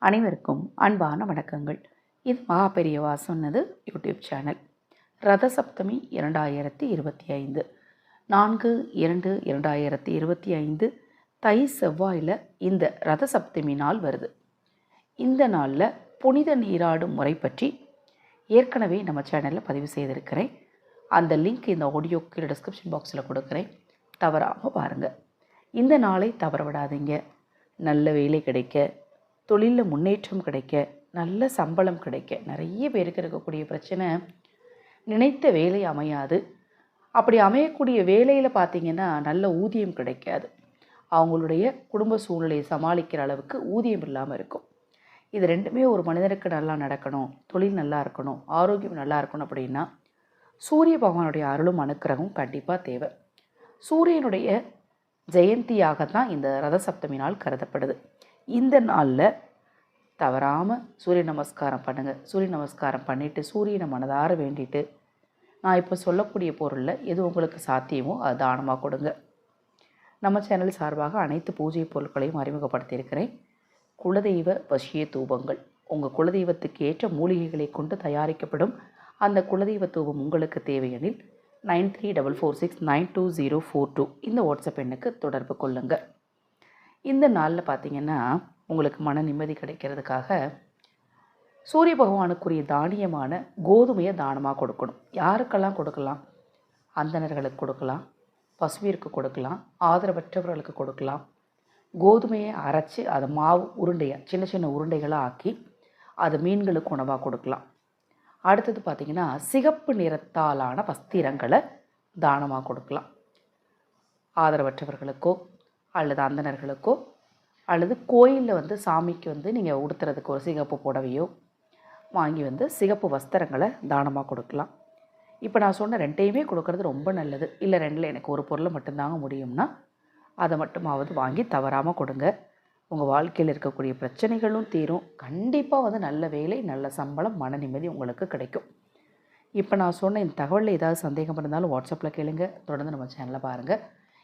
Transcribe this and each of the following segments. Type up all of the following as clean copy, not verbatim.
அனைவருக்கும் அன்பான வணக்கங்கள். இது மகாபெரியவா சொன்னது யூடியூப் சேனல். ரத சப்தமி 2025 4/2/2025 தை செவ்வாயில் இந்த ரத சப்தமி நாள் வருது. இந்த நாளில் புனித நீராடும் முறை பற்றி ஏற்கனவே நம்ம சேனலில் பதிவு செய்திருக்கிறேன். அந்த லிங்க் இந்த ஆடியோக்கு டிஸ்கிரிப்ஷன் பாக்ஸில் கொடுக்குறேன், தவறாமல் பாருங்கள். இந்த நாளை தவற விடாதீங்க. நல்ல வேலை கிடைக்க, தொழிலில் முன்னேற்றம் கிடைக்க, நல்ல சம்பளம் கிடைக்க. நிறைய பேருக்கு இருக்கக்கூடிய பிரச்சனை, நினைத்த வேலை அமையாது. அப்படி அமையக்கூடிய வேலையில் பார்த்திங்கன்னா நல்ல ஊதியம் கிடைக்காது. அவங்களுடைய குடும்ப சூழ்நிலையை சமாளிக்கிற அளவுக்கு ஊதியம் இல்லாமல் இருக்கும். இது ரெண்டுமே ஒரு மனிதனுக்கு நல்லா நடக்கணும், தொழில் நல்லா இருக்கணும், ஆரோக்கியம் நல்லா இருக்கணும் அப்படின்னா சூரிய பகவானுடைய அருளும் அனுக்கிரகமும் கண்டிப்பாக தேவை. சூரியனுடைய ஜெயந்தியாகத்தான் இந்த ரத சப்தமி நாள் கருதப்படுது. இந்த நாளில் தவறாமல் சூரிய நமஸ்காரம் பண்ணுங்கள். சூரிய நமஸ்காரம் பண்ணிவிட்டு சூரியனை மனதார வேண்டிட்டு, நான் இப்போ சொல்லக்கூடிய பொருளில் எது உங்களுக்கு சாத்தியமோ அது தானமாக கொடுங்க. நம்ம சேனல் சார்பாக அனைத்து பூஜை பொருட்களையும் அறிமுகப்படுத்தியிருக்கிறேன். குலதெய்வ வசிய தூபங்கள், உங்கள் குலதெய்வத்துக்கு ஏற்ற மூலிகைகளை கொண்டு தயாரிக்கப்படும் அந்த குலதெய்வ தூபம் உங்களுக்கு தேவையெனில் 9344692042 இந்த வாட்ஸ்அப் எண்ணுக்கு தொடர்பு கொள்ளுங்கள். இந்த நாளில் பார்த்திங்கன்னா உங்களுக்கு மன நிம்மதி கிடைக்கிறதுக்காக சூரிய பகவானுக்குரிய தானியமான கோதுமையை தானமாக கொடுக்கணும். யாருக்கெல்லாம் கொடுக்கலாம்? அந்தணர்களுக்கு கொடுக்கலாம், பசுவிற்கு கொடுக்கலாம், ஆதரவற்றவர்களுக்கு கொடுக்கலாம். கோதுமையை அரைச்சி அதை மாவு உருண்டையாக சின்ன சின்ன உருண்டைகளாக ஆக்கி அதை மீன்களுக்கு உணவாக கொடுக்கலாம். அடுத்தது பார்த்திங்கன்னா சிகப்பு நிறத்தாலான வஸ்திரங்களை தானமாக கொடுக்கலாம். ஆதரவற்றவர்களுக்கோ அல்லது அந்தணர்களுக்கோ அல்லது கோயிலில் சாமிக்கு நீங்கள் உடுத்துறதுக்கு ஒரு சிகப்பு புடவையோ வாங்கி சிகப்பு வஸ்திரங்களை தானமாக கொடுக்கலாம். இப்போ நான் சொன்ன ரெண்டையுமே கொடுக்கறது ரொம்ப நல்லது. இல்லை ரெண்டில் எனக்கு ஒரு பொருளை மட்டும்தாங்க முடியும்னா அதை மட்டுமாவது வாங்கி தவறாமல் கொடுங்க. உங்கள் வாழ்க்கையில் இருக்கக்கூடிய பிரச்சனைகளும் தீரும். கண்டிப்பாக நல்ல வேலை, நல்ல சம்பளம், மன நிம்மதி உங்களுக்கு கிடைக்கும். இப்போ நான் சொன்ன இந்த தகவலில் ஏதாவது சந்தேகம் இருந்தாலும் வாட்ஸ்அப்பில் கேளுங்க. தொடர்ந்து நம்ம சேனலை பாருங்கள்.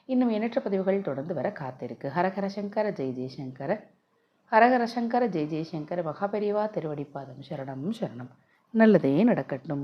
இன்னும் எண்ணற்ற பதிவுகள் தொடர்ந்து வர காத்திருக்கு. ஹரஹர சங்கர ஜெய் ஜெய்சங்கர, ஹரஹர சங்கர ஜெய் ஜெய்சங்கர. மகாபெரிவா திருவடிப்பாதம் சரணம் சரணம். நல்லதே நடக்கட்டும்.